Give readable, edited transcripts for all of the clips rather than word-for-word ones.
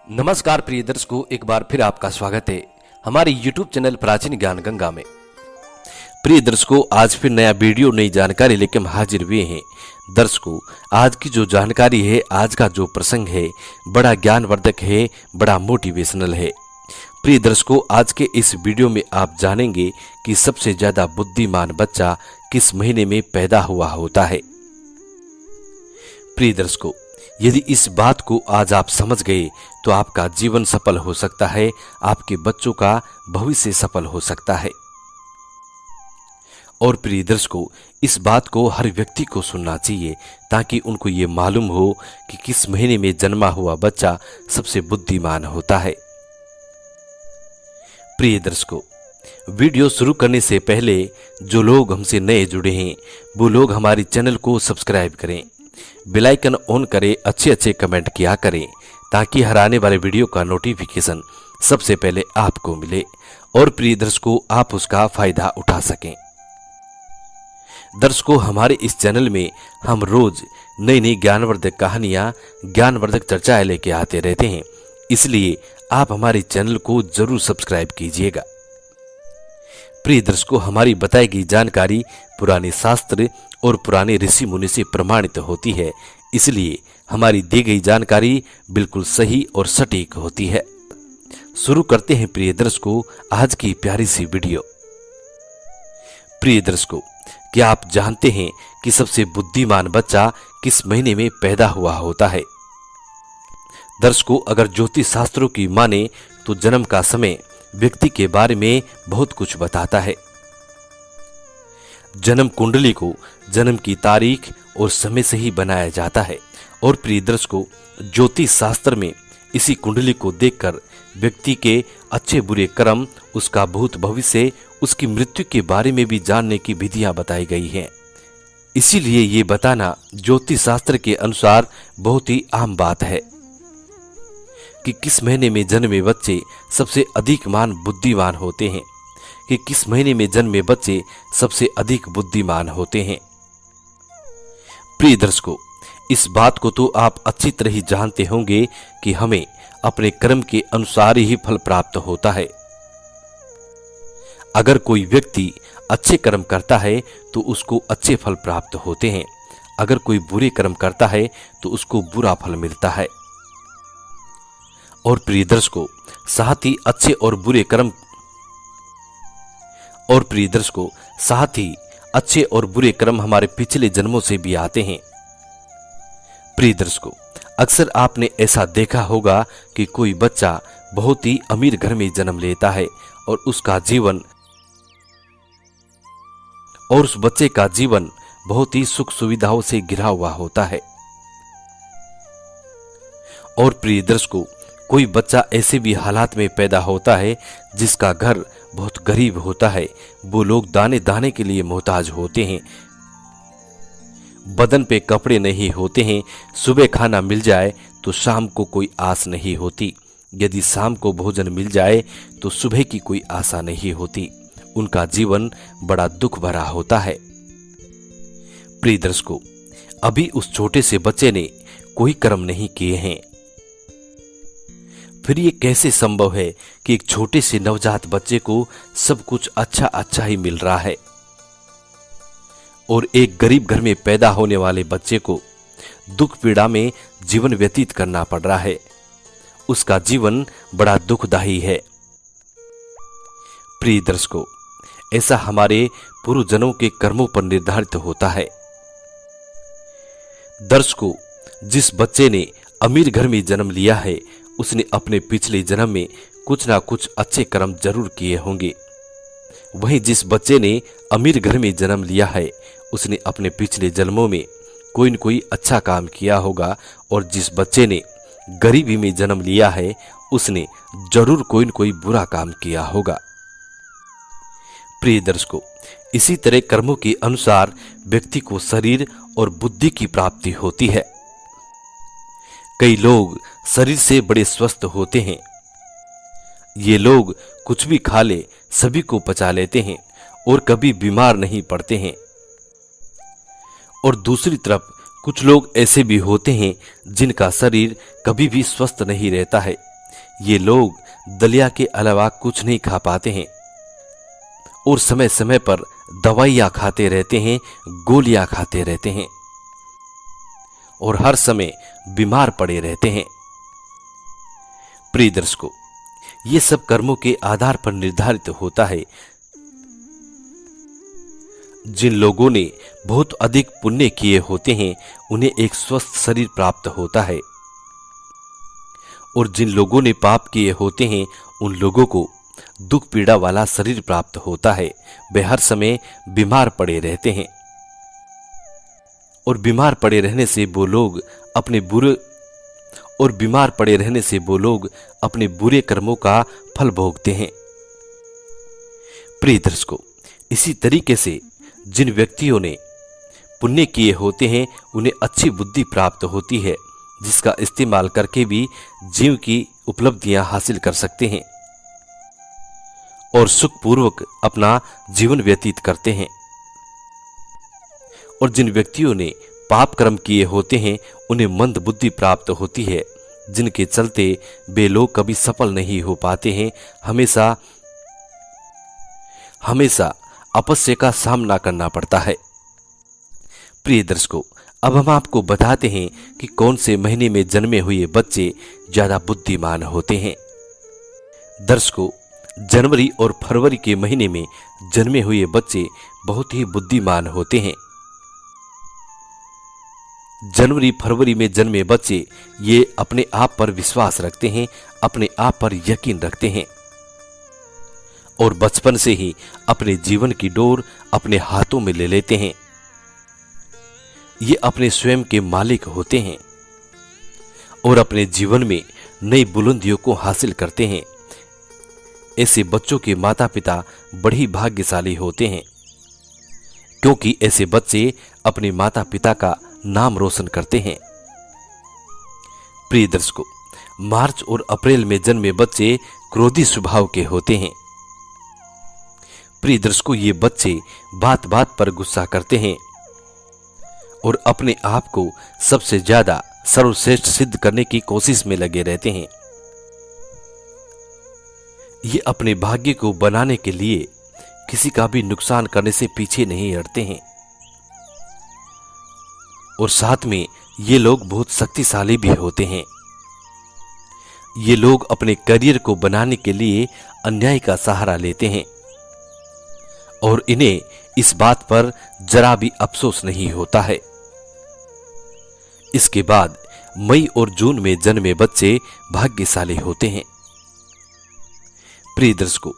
नमस्कार प्रिय दर्शकों, एक बार फिर आपका स्वागत है हमारे YouTube चैनल प्राचीन ज्ञान गंगा में। प्रिय दर्शकों, आज फिर नया वीडियो नई जानकारी लेकर हम हाजिर हुए हैं। दर्शकों, आज की जो जानकारी है, आज का जो प्रसंग है, बड़ा ज्ञानवर्धक है, बड़ा मोटिवेशनल है। प्रिय दर्शकों, आज के इस वीडियो में आप जानेंगे कि सबसे ज्यादा बुद्धिमान बच्चा किस महीने में पैदा हुआ होता है। प्रिय दर्शकों, यदि इस बात को आज आप समझ गए तो आपका जीवन सफल हो सकता है, आपके बच्चों का भविष्य सफल हो सकता है। और प्रिय दर्शकों, इस बात को हर व्यक्ति को सुनना चाहिए ताकि उनको ये मालूम हो कि किस महीने में जन्मा हुआ बच्चा सबसे बुद्धिमान होता है। प्रिय दर्शकों, वीडियो शुरू करने से पहले जो लोग हमसे नए जुड़े हैं वो लोग हमारे चैनल को सब्सक्राइब करें, बेल आइकन ऑन करें, अच्छे कमेंट किया करें ताकि हर आने वाले वीडियो का नोटिफिकेशन सबसे पहले आपको मिले और प्रिय दर्शकों आप उसका फायदा उठा सकें। दर्शकों, हमारे इस चैनल में हम रोज नई नई ज्ञानवर्धक कहानियां, ज्ञानवर्धक चर्चाएं लेके आते रहते हैं, इसलिए आप हमारे चैनल को जरूर सब्सक्राइब कीजिएगा। प्रिय दर्शकों, हमारी बताई गई जानकारी पुराने शास्त्र और पुराने ऋषि मुनि से प्रमाणित होती है, इसलिए हमारी दी गई जानकारी बिल्कुल सही और सटीक होती है। शुरू करते हैं प्रिय दर्शकों आज की प्यारी सी वीडियो। प्रिय दर्शकों, क्या आप जानते हैं कि सबसे बुद्धिमान बच्चा किस महीने में पैदा हुआ होता है? दर्शकों, अगर ज्योतिष शास्त्रों की माने तो जन्म का समय व्यक्ति के बारे में बहुत कुछ बताता है। जन्म कुंडली को जन्म की तारीख और समय से ही बनाया जाता है और प्रिय दर्शकों, ज्योतिष शास्त्र में इसी कुंडली को देखकर व्यक्ति के अच्छे बुरे कर्म, उसका भूत भविष्य, उसकी मृत्यु के बारे में भी जानने की विधियां बताई गई हैं। इसीलिए ये बताना ज्योतिष शास्त्र के अनुसार बहुत ही आम बात है कि किस महीने में जन्मे बच्चे सबसे अधिक बुद्धिमान होते हैं, कि किस महीने में जन्मे बच्चे सबसे अधिक बुद्धिमान होते हैं। प्रिय दर्शकों, इस बात को तो आप अच्छी तरह ही जानते होंगे कि हमें अपने कर्म के अनुसार ही फल प्राप्त होता है। अगर कोई व्यक्ति अच्छे कर्म करता है तो उसको अच्छे फल प्राप्त होते हैं, अगर कोई बुरे कर्म करता है तो उसको बुरा फल मिलता है। और प्रिय दर्शकों, साथ ही अच्छे और बुरे कर्म हमारे पिछले जन्मों से भी आते हैं। प्रिय दर्शकों, अक्सर आपने ऐसा देखा होगा कि कोई बच्चा बहुत ही अमीर घर में जन्म लेता है और उस बच्चे का जीवन बहुत ही सुख सुविधाओं से घिरा हुआ होता है। और प्रिय दर्शकों, कोई बच्चा ऐसे भी हालात में पैदा होता है जिसका घर बहुत गरीब होता है, वो लोग दाने दाने के लिए मोहताज होते हैं, बदन पे कपड़े नहीं होते हैं, सुबह खाना मिल जाए तो शाम को कोई आस नहीं होती, यदि शाम को भोजन मिल जाए तो सुबह की कोई आशा नहीं होती, उनका जीवन बड़ा दुख भरा होता है। प्रिय दर्शकों, अभी उस छोटे से बच्चे ने कोई कर्म नहीं किए हैं, फिर ये कैसे संभव है कि एक छोटे से नवजात बच्चे को सब कुछ अच्छा ही मिल रहा है और एक गरीब घर में पैदा होने वाले बच्चे को दुख पीड़ा में जीवन व्यतीत करना पड़ रहा है, उसका जीवन बड़ा दुखदायी है। प्रिय दर्शकों, ऐसा हमारे पूर्वजन्मों के कर्मों पर निर्धारित होता है। दर्शकों, जिस बच्चे ने अमीर घर में जन्म लिया है उसने अपने पिछले जन्म में कुछ ना कुछ अच्छे कर्म जरूर किए होंगे। वहीं जिस बच्चे ने अमीर घर में जन्म लिया है उसने अपने पिछले जन्मों में कोई न कोई अच्छा काम किया होगा और जिस बच्चे ने गरीबी में जन्म लिया है उसने जरूर कोई न कोई बुरा काम किया होगा। प्रिय दर्शकों, इसी तरह कर्मों के अनुसार व्यक्ति को शरीर और बुद्धि की प्राप्ति होती है। कई लोग शरीर से बड़े स्वस्थ होते हैं, ये लोग कुछ भी खा ले सभी को पचा लेते हैं और कभी बीमार नहीं पड़ते हैं। और दूसरी तरफ कुछ लोग ऐसे भी होते हैं जिनका शरीर कभी भी स्वस्थ नहीं रहता है, ये लोग दलिया के अलावा कुछ नहीं खा पाते हैं और समय समय पर दवाइयां खाते रहते हैं, गोलियां खाते रहते हैं और हर समय बीमार पड़े रहते हैं। प्रिय दर्शकों, ये सब कर्मों के आधार पर निर्धारित होता है। जिन लोगों ने बहुत अधिक पुण्य किए होते हैं उन्हें एक स्वस्थ शरीर प्राप्त होता है और जिन लोगों ने पाप किए होते हैं उन लोगों को दुख पीड़ा वाला शरीर प्राप्त होता है। वे हर समय बीमार पड़े रहते हैं और बीमार पड़े रहने से वो लोग अपने बुरे कर्मों का फल भोगते हैं। प्रिय दर्शकों, इसी तरीके से जिन व्यक्तियों ने पुण्य किए होते हैं उन्हें अच्छी बुद्धि प्राप्त होती है, जिसका इस्तेमाल करके भी जीव की उपलब्धियां हासिल कर सकते हैं और सुखपूर्वक अपना जीवन व्यतीत करते हैं। और जिन व्यक्तियों ने पाप कर्म किए होते हैं उन्हें मंद बुद्धि प्राप्त होती है, जिनके चलते वे लोग कभी सफल नहीं हो पाते हैं, हमेशा अपस्य का सामना करना पड़ता है। प्रिय दर्शकों, अब हम आपको बताते हैं कि कौन से महीने में जन्मे हुए बच्चे ज्यादा बुद्धिमान होते हैं। दर्शकों, जनवरी और फरवरी के महीने में जन्मे हुए बच्चे बहुत ही बुद्धिमान होते हैं। जनवरी फरवरी में जन्मे बच्चे ये अपने आप पर विश्वास रखते हैं, अपने आप पर यकीन रखते हैं और बचपन से ही अपने जीवन की डोर अपने हाथों में ले लेते हैं। ये अपने स्वयं के मालिक होते हैं और अपने जीवन में नई बुलंदियों को हासिल करते हैं। ऐसे बच्चों के माता पिता बड़ी भाग्यशाली होते हैं, क्योंकि ऐसे बच्चे अपने माता पिता का नाम रोशन करते हैं। प्रिय दर्शकों, मार्च और अप्रैल में जन्मे बच्चे क्रोधी स्वभाव के होते हैं। प्रिय दर्शकों, ये बच्चे बात बात पर गुस्सा करते हैं और अपने आप को सबसे ज्यादा सर्वश्रेष्ठ सिद्ध करने की कोशिश में लगे रहते हैं। ये अपने भाग्य को बनाने के लिए किसी का भी नुकसान करने से पीछे नहीं हटते हैं और साथ में ये लोग बहुत शक्तिशाली भी होते हैं। ये लोग अपने करियर को बनाने के लिए अन्याय का सहारा लेते हैं और इन्हें इस बात पर जरा भी अफसोस नहीं होता है। इसके बाद मई और जून में जन्मे बच्चे भाग्यशाली होते हैं। प्रिय दर्शकों,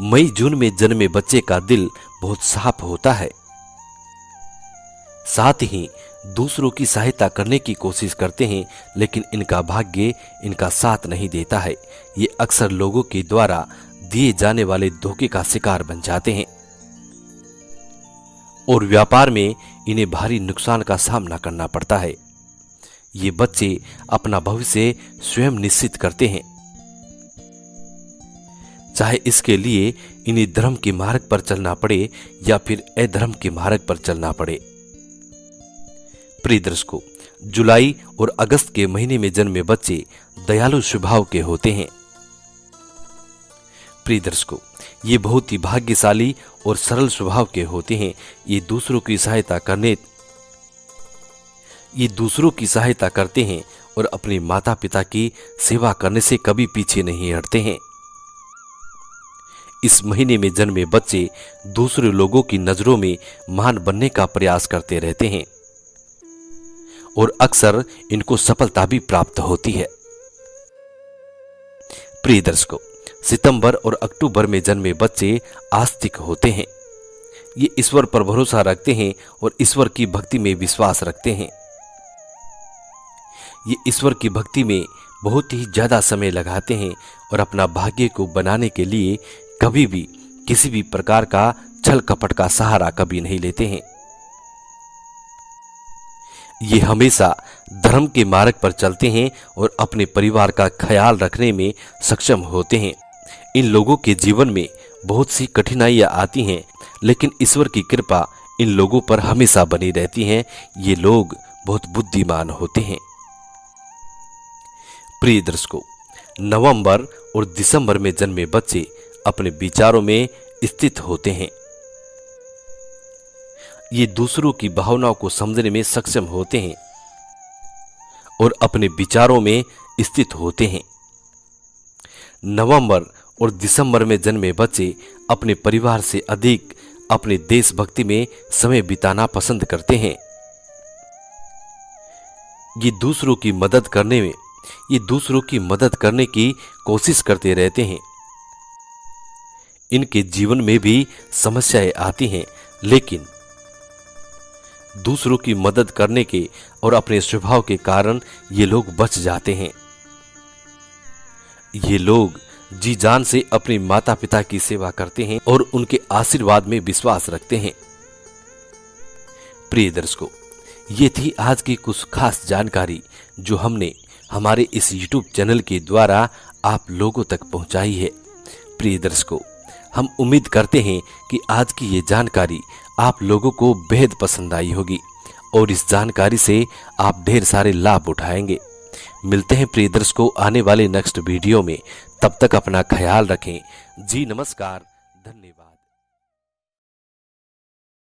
मई जून में जन्मे बच्चे का दिल बहुत साफ होता है, साथ ही दूसरों की सहायता करने की कोशिश करते हैं, लेकिन इनका भाग्य इनका साथ नहीं देता है। ये अक्सर लोगों के द्वारा दिए जाने वाले धोखे का शिकार बन जाते हैं और व्यापार में इन्हें भारी नुकसान का सामना करना पड़ता है। ये बच्चे अपना भविष्य स्वयं निश्चित करते हैं, चाहे इसके लिए इन्हें धर्म के मार्ग पर चलना पड़े या फिर अधर्म के मार्ग पर चलना पड़े। प्रिय दर्शकों, जुलाई और अगस्त के महीने में जन्मे बच्चे दयालु स्वभाव के होते हैं। प्रिय दर्शकों, ये बहुत ही भाग्यशाली और सरल स्वभाव के होते हैं। ये दूसरों की सहायता करते हैं और अपने माता पिता की सेवा करने से कभी पीछे नहीं हटते हैं। इस महीने में जन्मे बच्चे दूसरे लोगों की नजरों में महान बनने का प्रयास करते रहते हैं और अक्सर इनको सफलता भी प्राप्त होती है। प्रिय दर्शकों, सितंबर और अक्टूबर में जन्मे बच्चे आस्तिक होते हैं। ये ईश्वर पर भरोसा रखते हैं और ईश्वर की भक्ति में विश्वास रखते हैं। ये ईश्वर की भक्ति में बहुत ही ज्यादा समय लगाते हैं और अपना भाग्य को बनाने के लिए कभी भी किसी भी प्रकार का छल कपट का सहारा कभी नहीं लेते हैं। ये हमेशा धर्म के मार्ग पर चलते हैं और अपने परिवार का ख्याल रखने में सक्षम होते हैं। इन लोगों के जीवन में बहुत सी कठिनाइयां आती हैं, लेकिन ईश्वर की कृपा इन लोगों पर हमेशा बनी रहती है। ये लोग बहुत बुद्धिमान होते हैं। प्रिय दर्शकों, नवंबर और दिसंबर में जन्मे बच्चे अपने विचारों में स्थित होते हैं। ये दूसरों की भावनाओं को समझने में सक्षम होते हैं और अपने विचारों में स्थित होते हैं। नवंबर और दिसंबर में जन्मे बच्चे अपने परिवार से अधिक अपने देशभक्ति में समय बिताना पसंद करते हैं। ये दूसरों की मदद करने की कोशिश करते रहते हैं। इनके जीवन में भी समस्याएं आती हैं, लेकिन दूसरों की मदद करने के और अपने स्वभाव के कारण ये लोग बच जाते हैं। ये लोग जी जान से अपने माता पिता की सेवा करते हैं और उनके आशीर्वाद में विश्वास रखते हैं। प्रिय दर्शकों, ये थी आज की कुछ खास जानकारी जो हमने हमारे इस YouTube चैनल के द्वारा आप लोगों तक पहुंचाई है। प्रिय दर्शकों, हम उम्मीद करते हैं कि आज की ये जानकारी आप लोगों को बेहद पसंद आई होगी और इस जानकारी से आप ढेर सारे लाभ उठाएंगे। मिलते हैं प्रिय दर्शकों आने वाले नेक्स्ट वीडियो में। तब तक अपना ख्याल रखें। जी नमस्कार, धन्यवाद।